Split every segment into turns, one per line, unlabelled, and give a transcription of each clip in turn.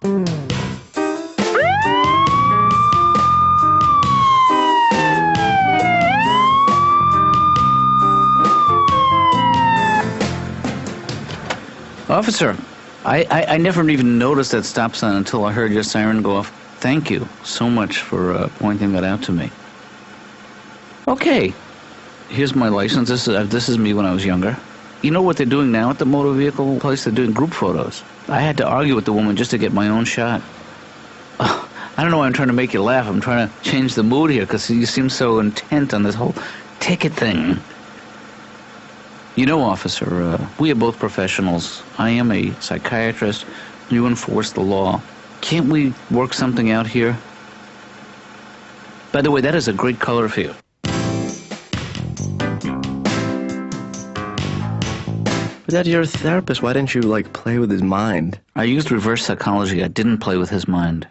Officer, I never even noticed that stop sign until I heard your siren go off. Thank you so much for pointing that out to me. Okay, here's my license. This is me when I was younger. You know what they're doing now at the motor vehicle place? They're doing group photos. I had to argue with the woman just to get my own shot. I don't know why I'm trying to make you laugh. I'm trying to change the mood here because you seem so intent on this whole ticket thing. You know, officer, we are both professionals. I am a psychiatrist. You enforce the law. Can't we work something out here? By the way, that is a great color for you.
But Dad, you're a therapist. Why didn't you, play with his mind?
I used reverse psychology. I didn't play with his mind.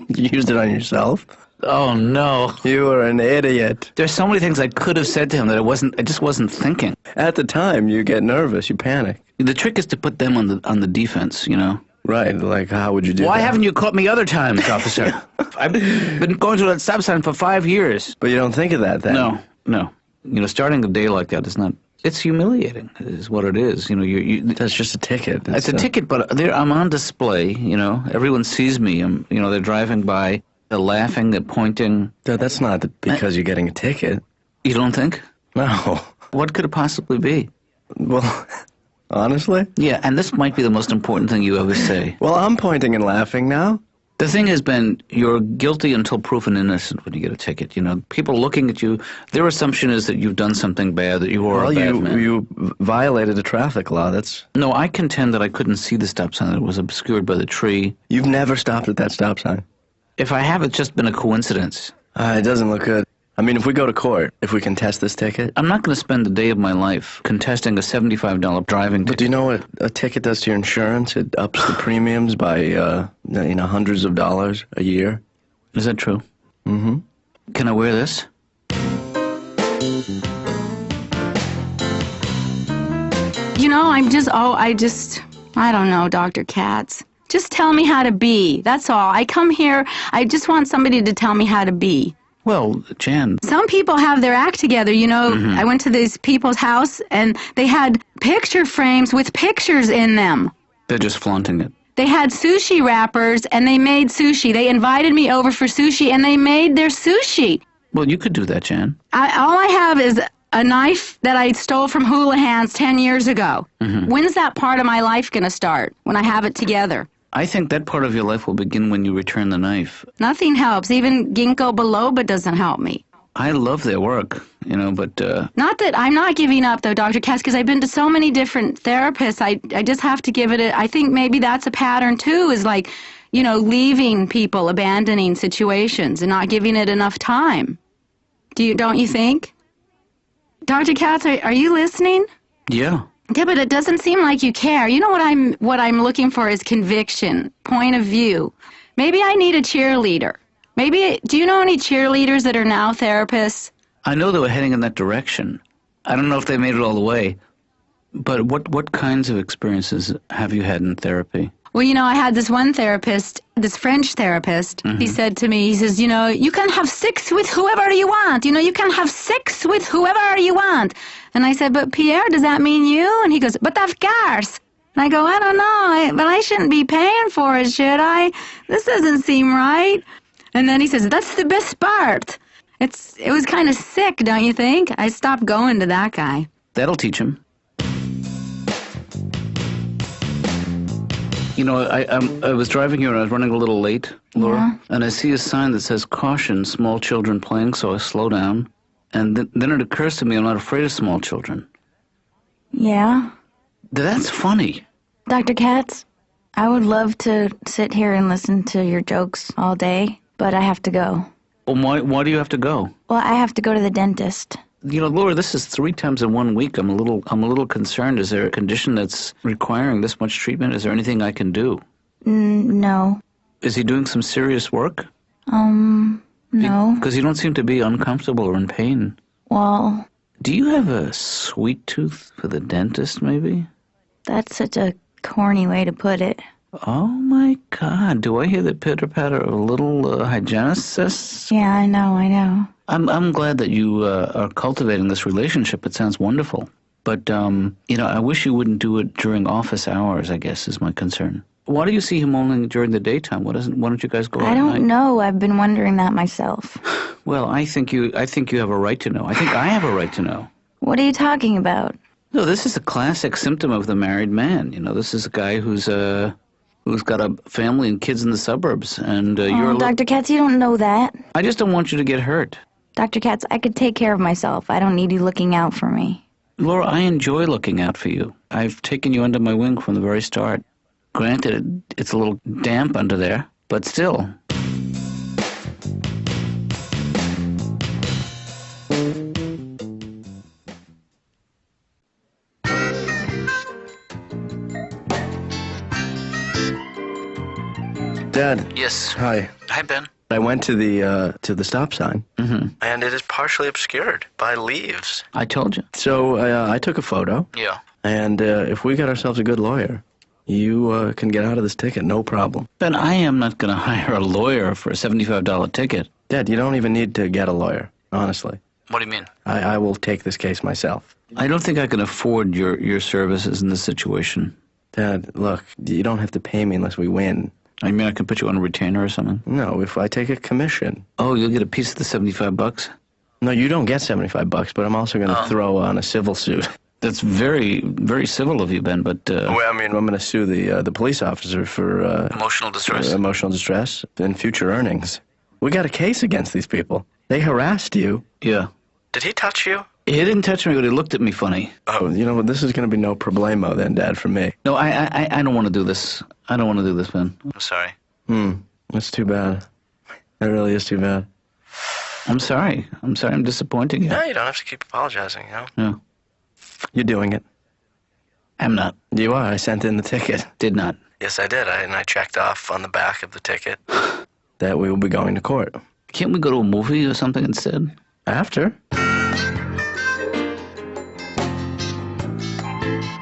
You used it on yourself?
Oh, no.
You were an idiot.
There's so many things I could have said to him that I just wasn't thinking.
At the time, you get nervous. You panic.
The trick is to put them on the defense, you know?
Right, how would you do that?
Why haven't you caught me other times, officer? I've been going through that stop sign for 5 years.
But you don't think of that then?
No. You know, starting a day like that is not... It's humiliating, is what it is. You know,
That's just a ticket.
It's a ticket, but I'm on display, you know. Everyone sees me. They're driving by. They're laughing. They're pointing.
That's not because you're getting a ticket.
You don't think?
No.
What could it possibly be?
Well, honestly?
Yeah, and this might be the most important thing you ever say.
Well, I'm pointing and laughing now.
The thing has been, you're guilty until proven innocent when you get a ticket. You know, people looking at you, their assumption is that you've done something bad, that you are a bad man.
You violated a traffic law.
No, I contend that I couldn't see the stop sign. It was obscured by the tree.
You've never stopped at that stop sign.
If I have, it's just been a coincidence.
It doesn't look good. I mean, if we go to court, if we contest this ticket...
I'm not going to spend a day of my life contesting a $75 driving ticket.
But do you know what a ticket does to your insurance? It ups the premiums by, hundreds of dollars a year.
Is that true?
Mm-hmm.
Can I wear this?
You know, I don't know, Dr. Katz. Just tell me how to be. That's all. I come here, I just want somebody to tell me how to be.
Well, Jan...
Some people have their act together, you know.
Mm-hmm.
I went to these people's house, and they had picture frames with pictures in them.
They're just flaunting it.
They had sushi wrappers, and they made sushi. They invited me over for sushi, and they made their sushi.
Well, you could do that, Jan.
All I have is a knife that I stole from Houlihan's 10 years ago.
Mm-hmm.
When's that part of my life going to start? When I have it together?
I think that part of your life will begin when you return the knife.
Nothing helps. Even ginkgo biloba doesn't help me.
I love their work, you know, but...
Not that I'm not giving up, though, Dr. Katz, because I've been to so many different therapists. I just have to give it I think maybe that's a pattern, too, is leaving people, abandoning situations and not giving it enough time. Don't you think? Dr. Katz, are you listening?
Yeah.
Yeah, but it doesn't seem like you care. You know what I'm looking for is conviction, point of view. Maybe I need a cheerleader. Do you know any cheerleaders that are now therapists?
I know they were heading in that direction. I don't know if they made it all the way. But what kinds of experiences have you had in therapy?
Well, you know, I had this one therapist, this French therapist. Mm-hmm. He said to me, he says, you can have sex with whoever you want. You can have sex with whoever you want. And I said, but Pierre, does that mean you? And he goes, but of course. And I go, I don't know, but I shouldn't be paying for it, should I? This doesn't seem right. And then he says, that's the best part. It was kind of sick, don't you think? I stopped going to that guy.
That'll teach him. You know, I was driving here and I was running a little late, Laura,
yeah.
And I see a sign that says, caution, small children playing, so I slow down. And then it occurs to me I'm not afraid of small children.
Yeah.
That's funny.
Dr. Katz, I would love to sit here and listen to your jokes all day, but I have to go.
Well, why do you have to go?
Well, I have to go to the dentist.
You know, Laura, this is 3 times in 1 week. I'm a little concerned. Is there a condition that's requiring this much treatment? Is there anything I can do?
No.
Is he doing some serious work?
No.
Because you don't seem to be uncomfortable or in pain.
Well...
Do you have a sweet tooth for the dentist, maybe?
That's such a corny way to put it.
Oh, my God. Do I hear the pitter-patter of a little hygienist?
Yeah, I know.
I'm glad that you are cultivating this relationship. It sounds wonderful. But, I wish you wouldn't do it during office hours, I guess, is my concern. Why do you see him only during the daytime? Why don't you guys go out
I
at
don't
night?
know. I've been wondering that myself.
Well, I think you have a right to know. I think I have a right to know.
What are you talking about?
No, this is a classic symptom of the married man. This is a guy who's got a family and kids in the suburbs, and you're.
Dr. Katz, you don't know that.
I just don't want you to get hurt.
Dr. Katz, I could take care of myself. I don't need you looking out for me.
Laura, I enjoy looking out for you. I've taken you under my wing from the very start. Granted, it's a little damp under there, but still.
Dad.
Yes.
Hi.
Hi, Ben.
I went to the stop sign,
Mm-hmm.
and it is partially obscured by leaves.
I told you.
So I took a photo,
Yeah.
and if we get ourselves a good lawyer, you can get out of this ticket, no problem.
Ben, I am not going to hire a lawyer for a $75 ticket.
Dad, you don't even need to get a lawyer, honestly.
What do you mean?
I will take this case myself.
I don't think I can afford your services in this situation.
Dad, look, you don't have to pay me unless we win.
I mean, I can put you on a retainer or something.
No, if I take a commission.
Oh, you'll get a piece of the $75?
No, you don't get $75, but I'm also going to throw on a civil suit.
That's very, very civil of you, Ben, but...
Well, I mean, I'm going to sue the police officer for...
emotional distress.
Emotional distress and future earnings. We got a case against these people. They harassed you.
Yeah.
Did he touch you?
He didn't touch me, but he looked at me funny.
Oh, you know what? This is going to be no problemo then, Dad, for me.
No, I don't want to do this. I don't want to do this, Ben. I'm sorry.
That's too bad. That really is too bad.
I'm sorry. I'm disappointing you.
No, you don't have to keep apologizing, you know?
Yeah.
You're doing it.
I'm not.
You are. I sent in the ticket.
Did not.
Yes, I did. And I checked off on the back of the ticket that we will be going to court.
Can't we go to a movie or something instead?
After?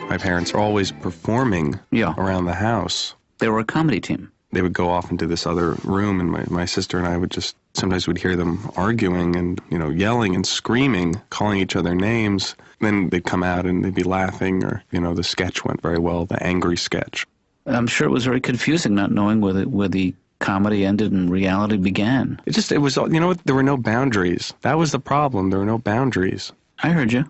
My parents are always performing
Yeah.
around the house.
They were a comedy team.
They would go off into this other room, and my sister and I would just, sometimes we'd hear them arguing and, yelling and screaming, calling each other names. Then they'd come out and they'd be laughing, or, the sketch went very well, the angry sketch.
I'm sure it was very confusing not knowing where the comedy ended and reality began.
It was, there were no boundaries. That was the problem. There were no boundaries.
I heard you.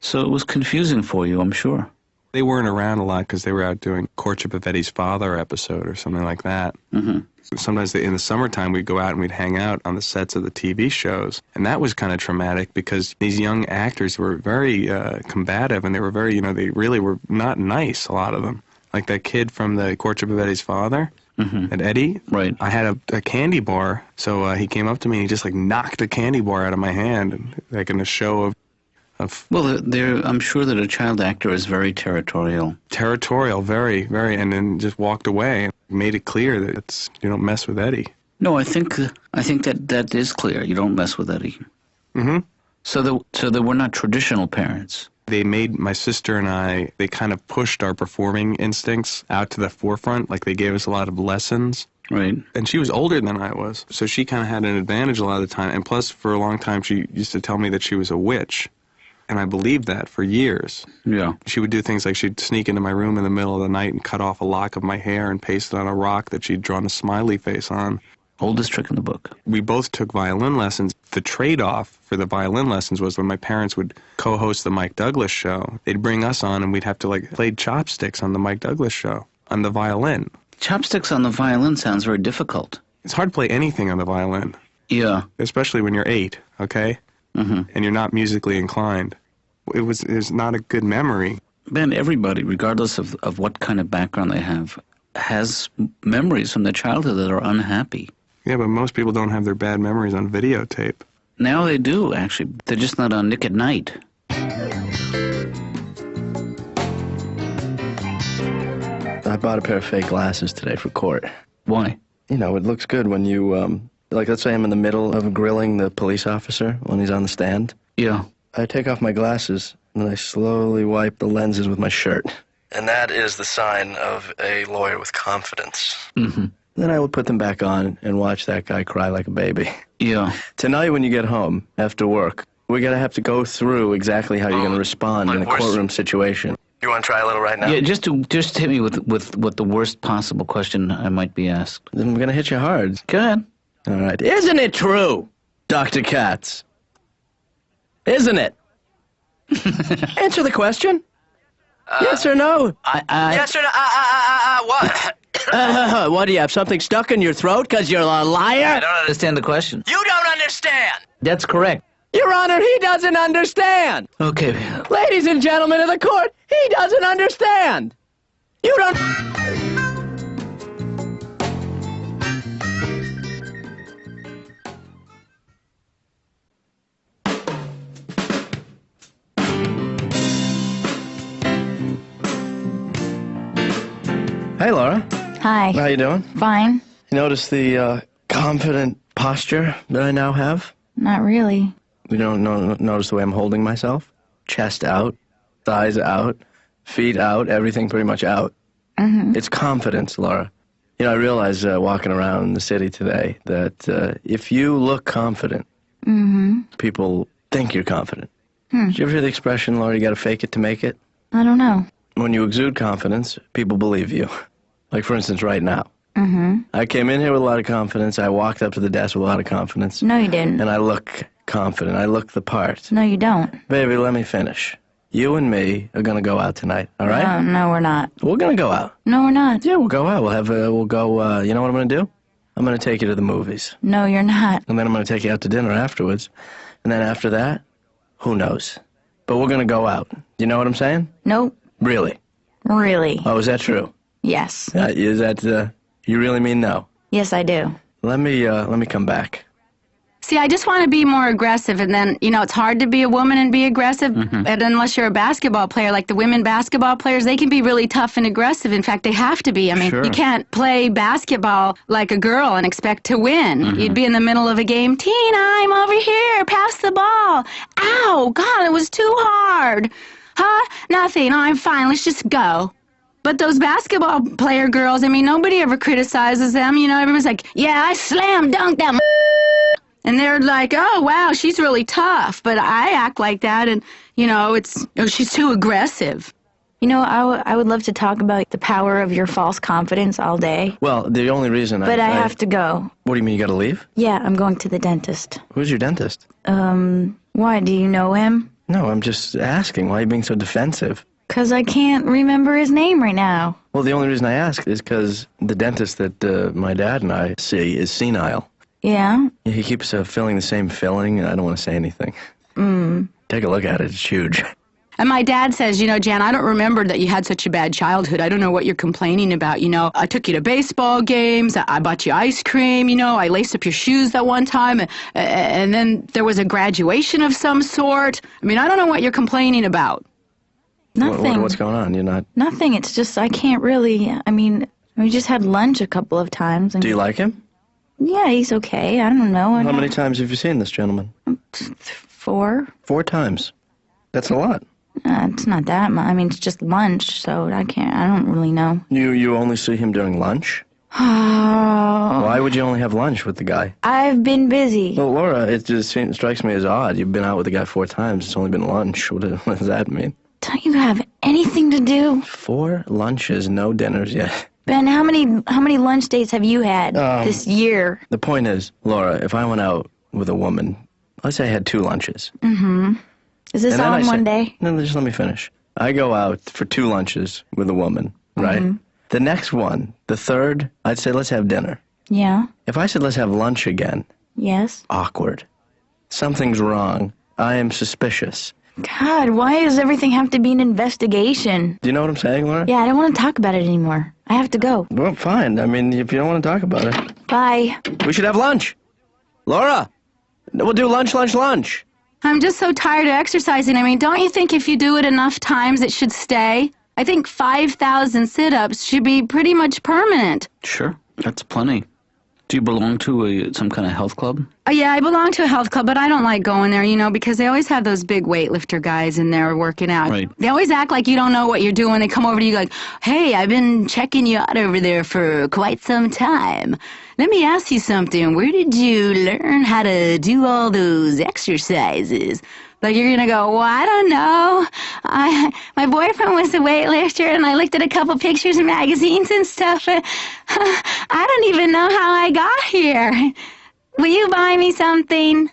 So it was confusing for you, I'm sure.
They weren't around a lot because they were out doing Courtship of Eddie's Father episode or something like that.
Mm-hmm.
Sometimes in the summertime we'd go out and we'd hang out on the sets of the TV shows. And that was kind of traumatic because these young actors were very combative, and they were very, they really were not nice, a lot of them. Like that kid from the Courtship of Eddie's Father, and Eddie.
Right.
I had a candy bar, so he came up to me and he just knocked a candy bar out of my hand, and in a show of...
Well, I'm sure that a child actor is very territorial.
Territorial, very, very, and then just walked away and made it clear that you don't mess with Eddie.
No, I think that is clear. You don't mess with Eddie.
Mm-hmm.
So they were not traditional parents.
They made my sister and I, they kind of pushed our performing instincts out to the forefront. They gave us a lot of lessons.
Right.
And she was older than I was, so she kind of had an advantage a lot of the time. And plus, for a long time, she used to tell me that she was a witch. And I believed that for years.
Yeah.
She would do things like she'd sneak into my room in the middle of the night and cut off a lock of my hair and paste it on a rock that she'd drawn a smiley face on.
Oldest trick in the book.
We both took violin lessons. The trade-off for the violin lessons was when my parents would co-host the Mike Douglas show, they'd bring us on and we'd have to play chopsticks on the Mike Douglas show on the violin.
Chopsticks on the violin sounds very difficult.
It's hard to play anything on the violin.
Yeah.
Especially when you're 8, okay?
Mm-hmm.
And you're not musically inclined. It was not a good memory.
Ben, everybody, regardless of what kind of background they have, has memories from their childhood that are unhappy.
Yeah, but most people don't have their bad memories on videotape.
Now they do, actually. They're just not on Nick at Night.
I bought a pair of fake glasses today for court.
Why?
It looks good when you, let's say I'm in the middle of grilling the police officer when he's on the stand.
Yeah.
I take off my glasses, and I slowly wipe the lenses with my shirt. And that is the sign of a lawyer with confidence.
Mm-hmm.
Then I would put them back on and watch that guy cry like a baby.
Yeah.
Tonight when you get home, after work, we're going to have to go through exactly how you're going to respond in a courtroom situation. You want to try a little right now?
Yeah, just hit me with the worst possible question I might be asked.
Then I'm going to hit you hard.
Go ahead.
All right. Isn't it true, Dr. Katz? Isn't it? Answer the question. Yes or no? Yes or no? What? What, do you have something stuck in your throat because you're a liar?
I don't understand the question.
You don't understand.
That's correct.
Your Honor, he doesn't understand.
Okay.
Ladies and gentlemen of the court, he doesn't understand. You don't... Hey, Laura.
Hi.
How you doing?
Fine.
You notice the confident posture that I now have?
Not really.
You don't notice the way I'm holding myself? Chest out, thighs out, feet out, everything pretty much out.
Mm-hmm.
It's confidence, Laura. You know, I realize walking around the city today that if you look confident,
Mm-hmm.
people think you're confident. Did you ever hear the expression, Laura, you gotta fake it to make it?
I don't know.
When you exude confidence, people believe you. Like, for instance, right now.
Mm-hmm.
I came in here with a lot of confidence. I walked up to the desk with a lot of confidence.
No, you didn't.
And I look confident. I look the part.
No, you don't.
Baby, let me finish. You and me are gonna go out tonight, all right?
No, we're not.
We're gonna go out.
No, we're not.
Yeah, we'll go out. We'll go, you know what I'm gonna do? I'm gonna take you to the movies.
No, you're not.
And then I'm gonna take you out to dinner afterwards. And then after that, who knows? But we're gonna go out. You know what I'm saying?
Nope.
Really?
Really.
Oh, is that true?
Yes.
Is that, you really mean no?
Yes, I do.
Let me come back.
See, I just want to be more aggressive, and then, you know, it's hard to be a woman and be aggressive, and unless you're a basketball player, like the women basketball players, they can be really tough and aggressive. In fact, they have to be. I mean,
Sure.
You can't play basketball like a girl and expect to win. You'd be in the middle of a game, Tina, I'm over here, pass the ball. Ow, God, it was too hard. Huh? Nothing, I'm fine, let's just go. But those basketball player girls, I mean, nobody ever criticizes them. You know, everyone's like, yeah, I slam dunked that. And they're like, oh, wow, she's really tough. But I act like that, and, you know, she's too aggressive.
You know, I would love to talk about the power of your false confidence all day.
Well, the only reason
But I have to go.
What do you mean, you gotta leave?
Yeah, I'm going to the dentist.
Who's your dentist?
Why, do you know him?
No, I'm just asking. Why are you being so defensive?
'Cause I can't remember his name right now.
Well, the only reason I ask is because the dentist that my dad and I see is senile.
Yeah?
He keeps filling the same filling, and I don't want to say anything. Take a look at it. It's huge.
And my dad says, you know, Jan, I don't remember that you had such a bad childhood. I don't know what you're complaining about. You know, I took you to baseball games. I bought you ice cream. You know, I laced up your shoes that one time. And then there was a graduation of some sort. I mean, I don't know what you're complaining about.
Nothing.
What's going on? You're not...
Nothing. It's just I can't really. I mean, we just had lunch a couple of times. And
Do you like him?
Yeah, he's okay. I don't know.
How many times have you seen this gentleman?
4.
4 times. That's a lot.
It's not that much. I mean, it's just lunch, so I don't really know.
You only see him during lunch?
Oh.
Why would you only have lunch with the guy?
I've been busy.
Well, Laura, it just strikes me as odd. You've been out with the guy 4 times. It's only been lunch. What does that mean?
Don't you have anything to do?
4 lunches, no dinners yet.
Ben, how many lunch dates have you had this year?
The point is, Laura, if I went out with a woman, let's say I had 2 lunches.
Is this
And then
all
I
in
say-
one day?
No, just let me finish. I go out for 2 lunches with a woman, right? The next one, the third, I'd say let's have dinner.
Yeah.
If I said let's have lunch again,
Yes.
awkward. Something's wrong. I am suspicious.
God, why does everything have to be an investigation?
Do you know what I'm saying, Laura?
Yeah, I don't want to talk about it anymore. I have to go.
Well, fine. I mean, if you don't want to talk about it.
Bye.
We should have lunch. Laura, we'll do lunch.
I'm just so tired of exercising. I mean, don't you think if you do it enough times, it should stay? I think 5,000 sit-ups should be pretty much permanent.
Sure, that's plenty. Do you belong to some kind of health club?
Yeah, I belong to a health club, but I don't like going there, because they always have those big weightlifter guys in there working out.
Right.
They always act like you don't know what you're doing. They come over to you like, hey, I've been checking you out over there for quite some time. Let me ask you something. Where did you learn how to do all those exercises? Like, you're going to go, well, I don't know. My boyfriend was a weightlifter, and I looked at a couple pictures in magazines and stuff. I don't even know how I got here. Will you buy me something?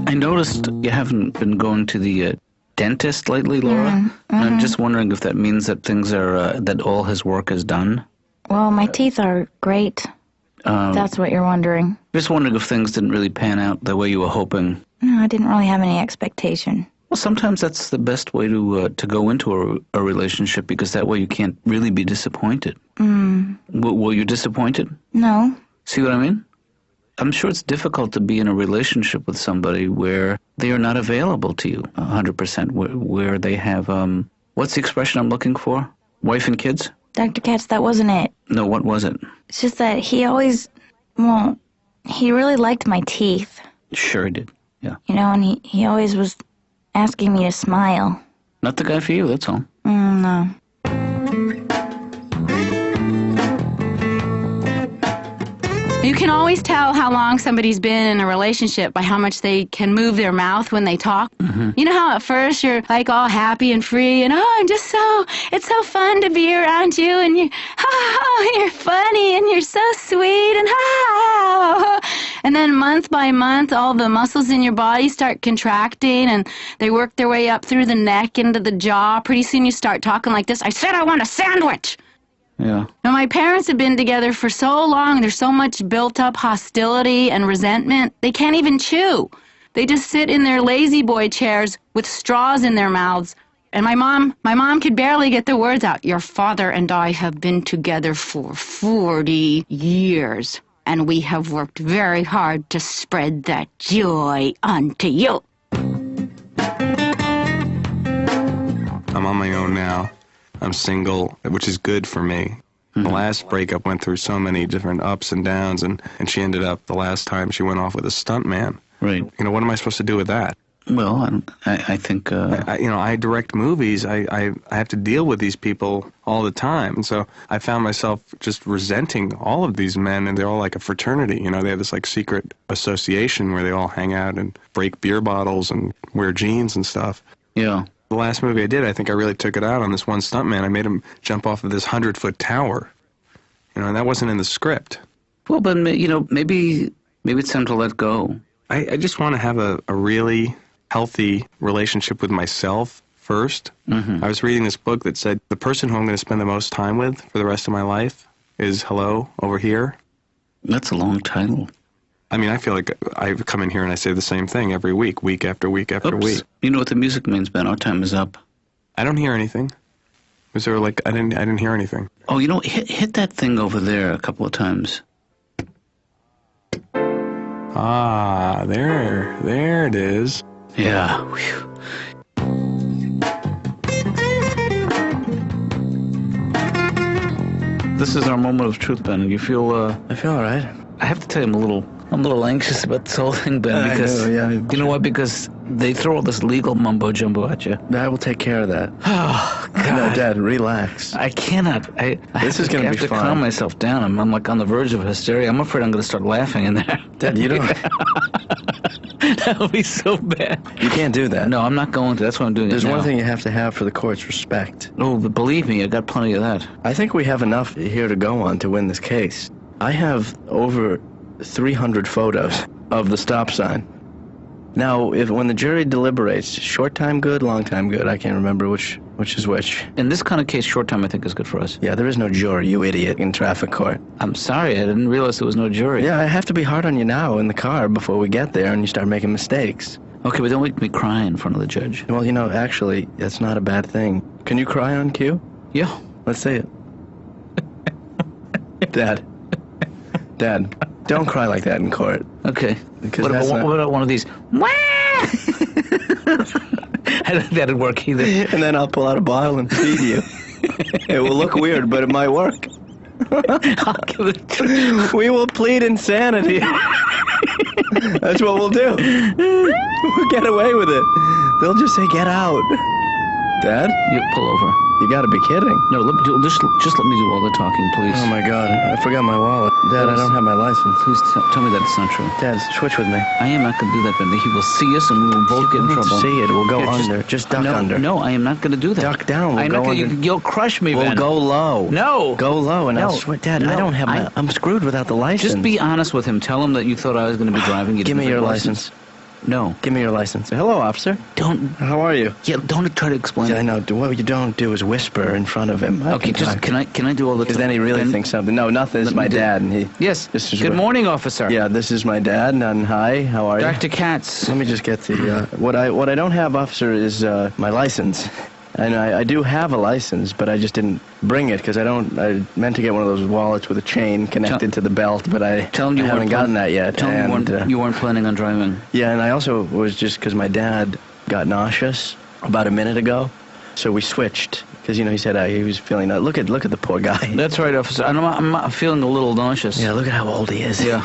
I noticed you haven't been going to the dentist lately, Laura.
Mm-hmm.
And I'm just wondering if that means that things are, that all his work is done.
Well, my teeth are great. That's what you're wondering.
Just wondering if things didn't really pan out the way you were hoping.
No, I didn't really have any expectation.
Well, sometimes that's the best way to go into a relationship, because that way you can't really be disappointed. Were you disappointed?
No.
See what I mean? I'm sure it's difficult to be in a relationship with somebody where they are not available to you 100%, where they have, what's the expression I'm looking for? Wife and kids?
Dr. Katz, that wasn't it.
No, what was it?
It's just that he really liked my teeth.
Sure he did, yeah.
And he always was asking me to smile.
Not the guy for you, that's all.
No.
You can always tell how long somebody's been in a relationship by how much they can move their mouth when they talk.
Mm-hmm.
You know how at first you're like all happy and free and it's so fun to be around you, and you're funny and you're so sweet and and then month by month all the muscles in your body start contracting and they work their way up through the neck into the jaw. Pretty soon you start talking like this. I said I want a sandwich.
Yeah.
Now, my parents have been together for so long, there's so much built-up hostility and resentment, they can't even chew. They just sit in their lazy boy chairs with straws in their mouths. And my mom could barely get the words out. Your father and I have been together for 40 years, and we have worked very hard to spread that joy onto you.
I'm on my own now. I'm single, which is good for me. The last breakup went through so many different ups and downs, and she ended up, the last time, she went off with a stuntman.
Right.
What am I supposed to do with that?
Well, I think...
I direct movies. I have to deal with these people all the time. And so I found myself just resenting all of these men, and they're all like a fraternity. They have this like secret association where they all hang out and break beer bottles and wear jeans and stuff.
Yeah.
The last movie I did, I think I really took it out on this one stuntman. I made him jump off of this 100-foot tower. And that wasn't in the script.
Well, but, maybe it's time to let go.
I just want to have a really healthy relationship with myself first. I was reading this book that said the person who I'm going to spend the most time with for the rest of my life is hello over here.
That's a long title.
I mean, I feel like I come in here and I say the same thing every week, week after week after week.
You know what the music means, Ben? Our time is up.
I don't hear anything. Was there I didn't hear anything.
Oh, hit that thing over there a couple of times.
Ah, there it is.
Yeah. Whew. This is our moment of truth, Ben. You feel?
I feel all right.
I have to tell you, I'm a little anxious about this whole thing, Ben, because you know what? Because they throw all this legal mumbo jumbo at you.
I will take care of that.
Oh God,
No, Dad, relax.
I cannot.
This is going to be
have to
fun.
calm myself down. I'm like on the verge of hysteria. I'm afraid I'm going to start laughing in there.
Dad, you don't.
That would be so bad.
You can't do that.
No, I'm not going to. That's what I'm doing.
There's
it now.
one thing you have to have for the court's respect.
Oh, but believe me, I got plenty of that.
I think we have enough here to go on to win this case. I have over 300 photos of the stop sign. Now, when the jury deliberates, short time good, long time good, I can't remember which is which.
In this kind of case, short time I think is good for us.
Yeah, there is no jury, you idiot, in traffic court.
I'm sorry, I didn't realize there was no jury.
Yeah, I have to be hard on you now in the car before we get there and you start making mistakes.
Okay, but don't make me cry in front of the judge.
Well, actually, that's not a bad thing. Can you cry on cue?
Yeah.
Let's see it. Dad. Dad, don't cry like that in court.
Okay.
Because
What
that's
about,
not-
what about one of these? Wah! I don't think that'd work either.
And then I'll pull out a bottle and feed you. It will look weird, but it might work.
I'll give it
We will plead insanity. That's what we'll do. We'll get away with it. They'll just say, get out. Dad,
You pull over.
you gotta be kidding.
No, just let me do all the talking, please.
Oh my God, I forgot my wallet. Dad, I don't have my license.
Please tell me that it's not true.
Dad, switch with me.
I am not going to do that, Ben. He will see us and we will both get in trouble.
See it, we'll go
Here,
under. Just duck
no,
under.
No, I am not going to do that.
Duck down, we'll
I'm
go
not gonna,
under.
You'll crush me,
We'll
Ben.
go low.
No.
Go low and I'll
No.
switch. Dad, I
No.
don't have my... I'm screwed without the license.
Just be honest with him. Tell him that you thought I was going to be driving. You
Give me
didn't have
your
a
license.
No.
Give me your license. Hello, officer.
Don't.
How are you?
Yeah, don't try to explain
I
it.
know. What you don't do is whisper in front of him.
Okay, just can I do all the?
Because then he really
Ben,
thinks something. No, nothing. This is my dad, and he.
Yes.
This is
Good
what-
morning, officer.
Yeah, this is my dad, and hi. How are you?
Dr. Katz.
Let me just get the. What I don't have, officer, is my license. And I do have a license, but I just didn't bring it because I meant to get one of those wallets with a chain connected to the belt, but I
Tell him you
haven't
weren't
gotten that yet.
Tell him
and,
you weren't planning on driving.
Yeah, and I also was just because my dad got nauseous about a minute ago, so we switched because he said he was feeling. Look at the poor guy.
That's right, officer. I'm feeling a little nauseous.
Yeah, look at how old he is.
Yeah.